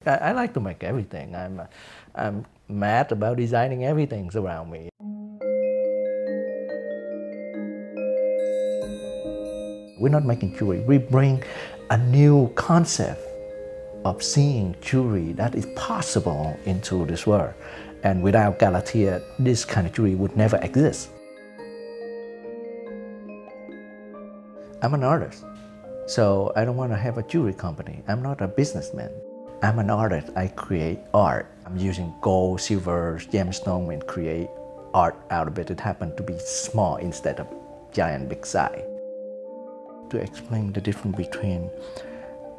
I like to make everything. I'm mad about designing everything around me. We're not making jewelry. We bring a new concept of seeing jewelry that is possible into this world. And without Galatea, this kind of jewelry would never exist. I'm an artist, so I don't want to have a jewelry company. I'm not a businessman. I'm an artist. I create art. I'm using gold, silver, gemstone and create art out of it. It happened to be small instead of giant big size. To explain the difference between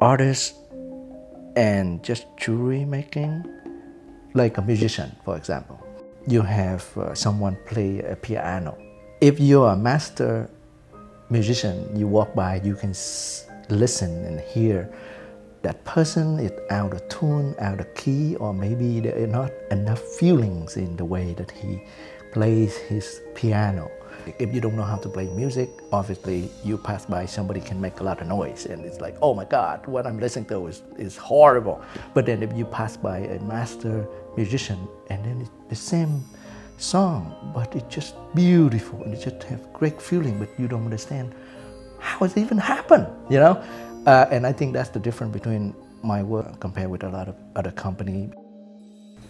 artists and just jewelry making, like a musician, for example. You have someone play a piano. If you're a master musician, you walk by, you can listen and hear that person is out of tune, out of key, or maybe there are not enough feelings in the way that he plays his piano. If you don't know how to play music, obviously you pass by, somebody can make a lot of noise and it's like, oh my God, what I'm listening to is horrible. But then if you pass by a master musician and then it's the same song, but it's just beautiful and it just have great feeling, but you don't understand how it even happened, you know? And I think that's the difference between my work compared with a lot of other companies.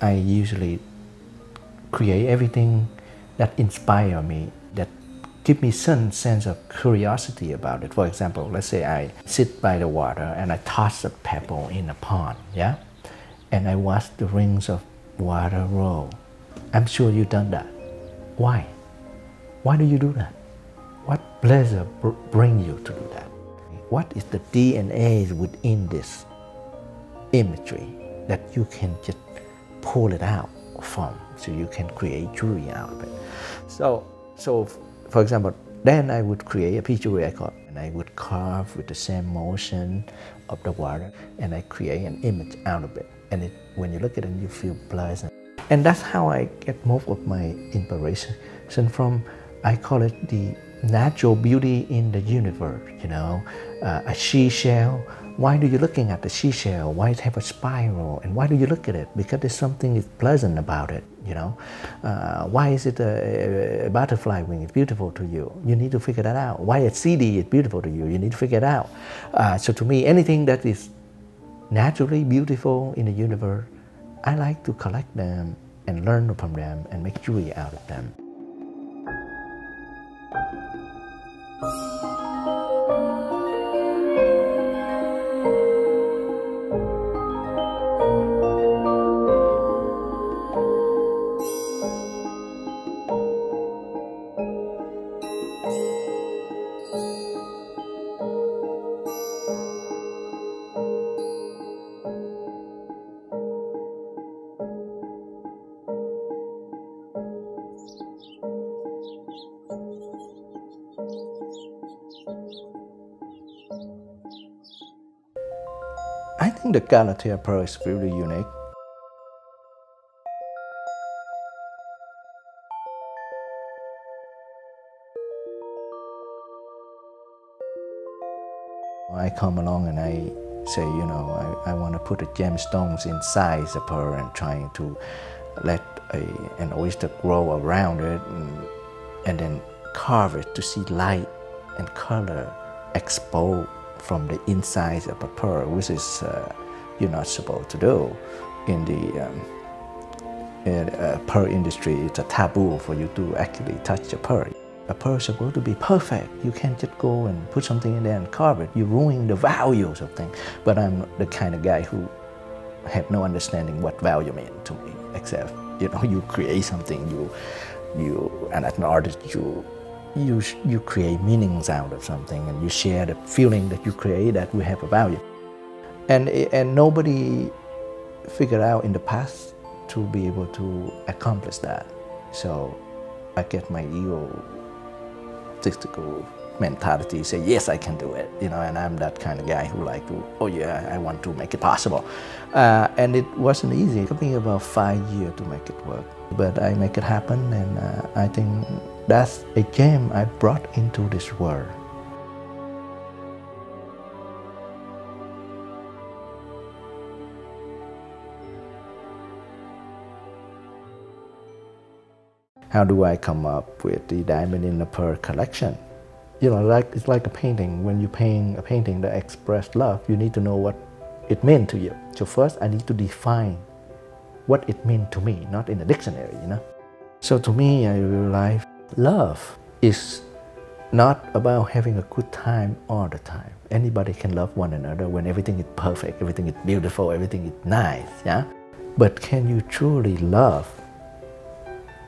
I usually create everything that inspire me, that give me some sense of curiosity about it. For example, let's say I sit by the water and I toss a pebble in a pond, yeah? And I watch the rings of water roll. I'm sure you've done that. Why? Why do you do that? What pleasure brings you to do that? What is the DNA within this imagery that you can just pull it out from, so you can create jewelry out of it? So for example, then I would create a piece of jewelry and I would carve with the same motion of the water, and I create an image out of it. And when you look at it, you feel pleasant. And that's how I get most of my inspiration from. I call it the natural beauty in the universe, you know. A seashell, why do you looking at the seashell? Why it have a spiral? And why do you look at it? Because there's something pleasant about it, you know. Why is it a butterfly wing is beautiful to you? You need to figure that out. Why a CD is beautiful to you? You need to figure it out. So to me, anything that is naturally beautiful in the universe, I like to collect them and learn from them and make jewelry out of them. I think the Galatea pearl is really unique. I come along and I say, you know, I want to put the gemstones inside the pearl and trying to let an oyster grow around it and then carve it to see light and color exposed from the inside of a pearl, which is you're not supposed to do. In the pearl industry, it's a taboo for you to actually touch a pearl. A pearl is supposed to be perfect. You can't just go and put something in there and carve it. You ruin the values of things. But I'm the kind of guy who have no understanding what value means to me, except, you know, you create something, and as an artist, you create meanings out of something, and you share the feeling that you create that will have a value. And nobody figured out in the past to be able to accomplish that. So I get my egotistical mentality, say, yes, I can do it, you know, and I'm that kind of guy who like to, oh yeah, I want to make it possible. And it wasn't easy. It took me about 5 years to make it work. But I make it happen, and I think that's a gem I brought into this world. How do I come up with the diamond in the pearl collection? You know, it's like a painting. When you paint a painting that expresses love, you need to know what it meant to you. So first, I need to define what it means to me, not in the dictionary, you know. So to me, I realize love is not about having a good time all the time. Anybody can love one another when everything is perfect, everything is beautiful, everything is nice, yeah? But can you truly love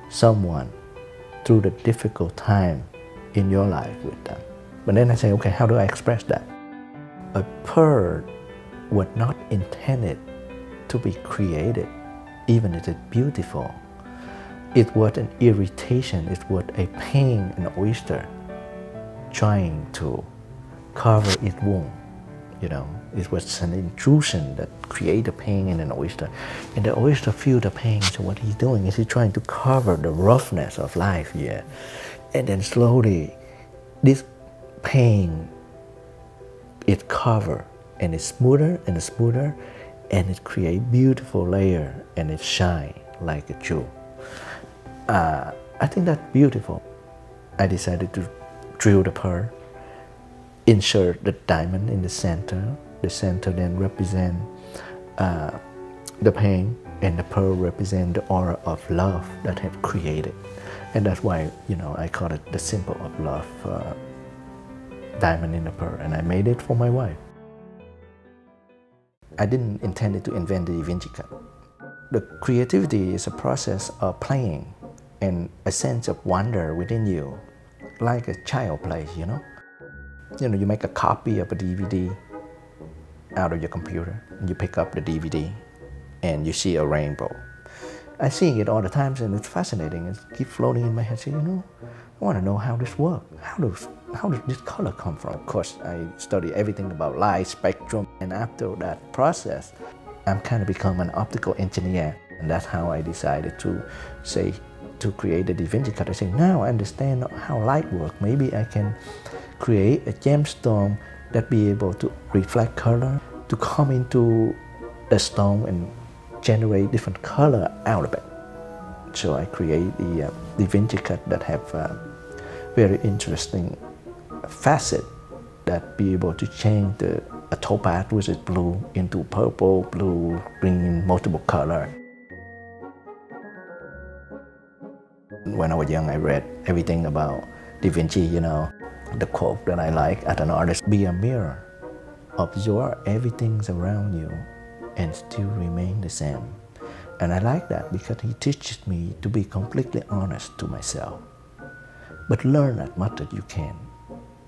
someone through the difficult time in your life with them? But then I say, okay, how do I express that? A pearl was not intended to be created, even if it's beautiful. It was an irritation, it was a pain, an oyster trying to cover its wound, you know. It was an intrusion that created pain in an oyster. And the oyster feels the pain, so what he's doing is he's trying to cover the roughness of life here. And then slowly, this pain, it covers, and it's smoother and smoother, and it creates beautiful layer, and it shines like a jewel. I think that's beautiful. I decided to drill the pearl, insert the diamond in the center. The center then represents the pain, and the pearl represents the aura of love that have created. And that's why, you know, I call it the symbol of love, diamond in the pearl. And I made it for my wife. I didn't intend to invent the Da Vinci Cut. The creativity is a process of playing and a sense of wonder within you, like a child plays, you know. You know, you make a copy of a DVD out of your computer, and you pick up the DVD, and you see a rainbow. I see it all the time, and it's fascinating. It keeps floating in my head. So, you know, I want to know how this works. How does this color come from? Of course, I study everything about light, spectrum, and after that process, I'm kind of become an optical engineer, and that's how I decided to create the Da Vinci Cut. I say, now I understand how light works. Maybe I can create a gemstone that be able to reflect color, to come into the stone and generate different color out of it. So I create the Da Vinci Cut that have very interesting facet that be able to change a topaz, which is blue, into purple, blue, green, multiple color. When I was young, I read everything about Da Vinci, you know. The quote that I like as an artist, be a mirror, absorb everything around you and still remain the same. And I like that because he teaches me to be completely honest to myself. But learn as much as you can,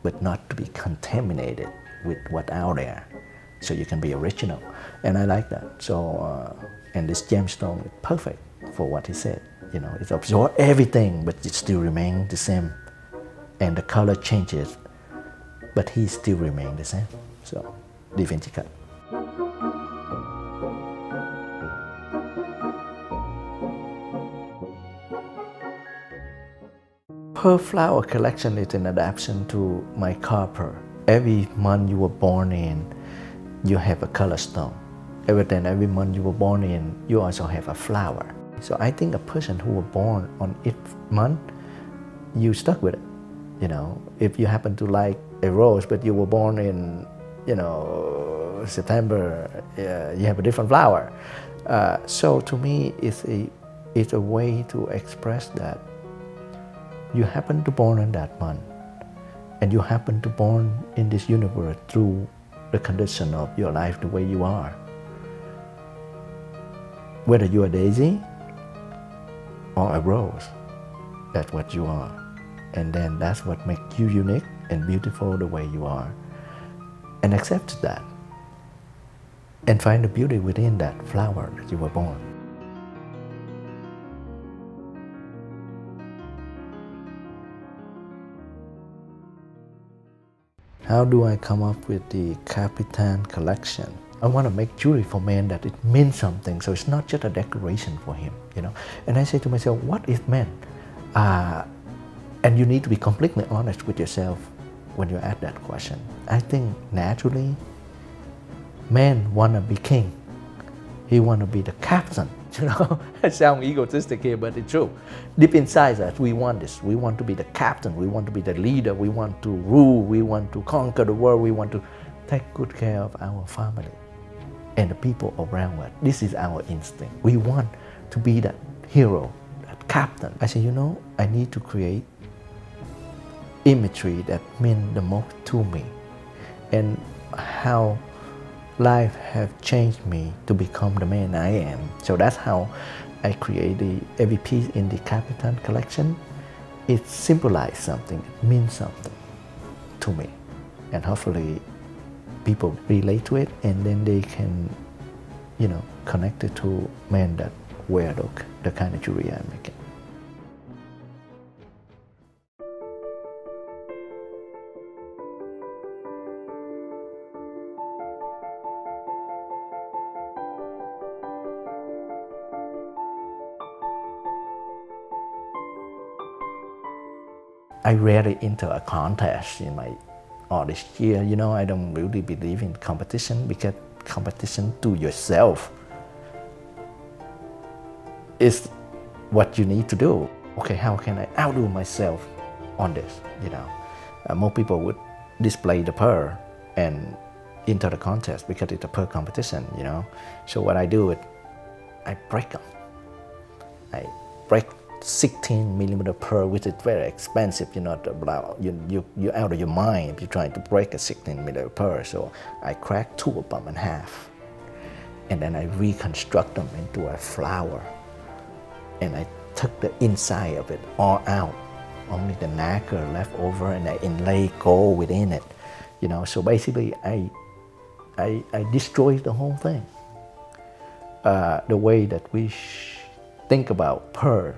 but not to be contaminated with what's out there, so you can be original. And I like that. So, and this gemstone is perfect for what he said. You know, it absorbs everything, but it still remains the same. And the color changes, but he still remains the same. So, Da Vinci Cut. Pearl flower collection is an adaptation to my car pearl. Every month you were born in, you have a color stone. Every month you were born in, you also have a flower. So I think a person who was born on each month, you stuck with it. You know, if you happen to like a rose, but you were born in, you know, September, you have a different flower. So to me, it's a way to express that you happen to born in that month, and you happen to born in this universe through the condition of your life, the way you are. Whether you're a daisy or a rose, that's what you are. And then that's what makes you unique and beautiful the way you are. And accept that. And find the beauty within that flower that you were born. How do I come up with the Capitan collection? I want to make jewelry for men that it means something, so it's not just a decoration for him, you know. And I say to myself, what it meant? And you need to be completely honest with yourself when you ask that question. I think naturally, man want to be king. He want to be the captain You know, I sound egotistic here, but it's true. Deep inside us, we want this. We want to be the captain. We want to be the leader. We want to rule. We want to conquer the world. We want to take good care of our family and the people around us. This is our instinct. We want to be that hero, that captain. I said, you know, I need to create imagery that meant the most to me, and how life have changed me to become the man I am. So that's how I created every piece in the Capitan collection. It symbolizes something, it means something to me. And hopefully people relate to it, and then they can, you know, connect it to men that wear the kind of jewelry I'm making. I rarely enter a contest in my artist year. You know, I don't really believe in competition, because competition to yourself is what you need to do. Okay, how can I outdo myself on this? You know, most people would display the pearl and enter the contest because it's a pearl competition. You know, so what I do is I break them. I break 16mm pearl, which is very expensive. You're not about, you're out of your mind if you're trying to break a 16mm pearl. So I crack 2 of them in half, and then I reconstruct them into a flower, and I took the inside of it all out, only the nacre left over, and I inlay gold within it. You know, so basically I destroyed the whole thing. The way that we think about pearl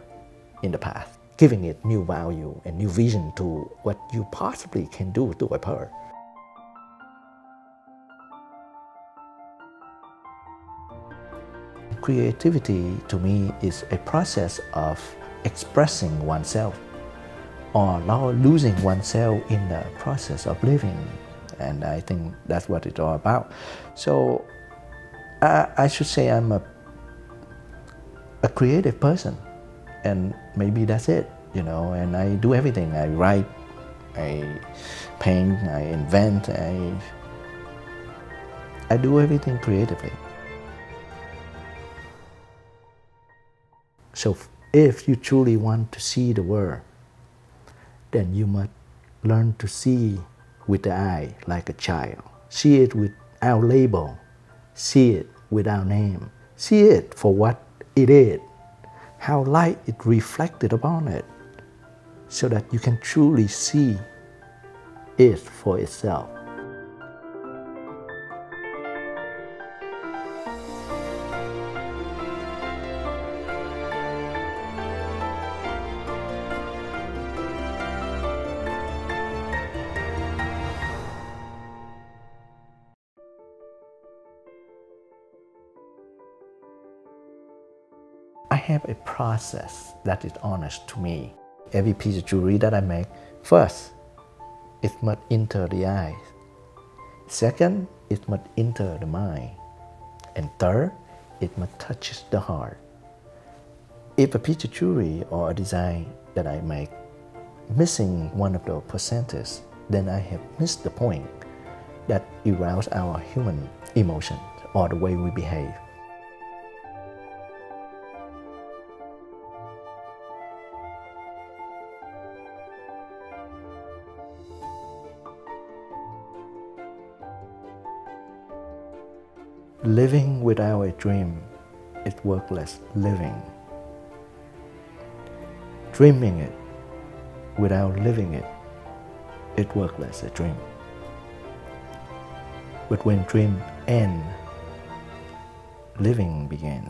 in the past, giving it new value and new vision to what you possibly can do to a pearl. Creativity to me is a process of expressing oneself or losing oneself in the process of living, and I think that's what it's all about. So I should say I'm a creative person. And maybe that's it, you know, and I do everything. I write, I paint, I invent, I do everything creatively. So if you truly want to see the world, then you must learn to see with the eye like a child. See it without label, see it without name, see it for what it is, how light is reflected upon it, so that you can truly see it for itself. I have a process that is honest to me. Every piece of jewelry that I make, first, it must enter the eyes. Second, it must enter the mind. And third, it must touch the heart. If a piece of jewelry or a design that I make missing one of those percentages, then I have missed the point that arouse our human emotions or the way we behave. Living without a dream is worthless living. Dreaming it without living it is worthless a dream. But when dreams end, living begins.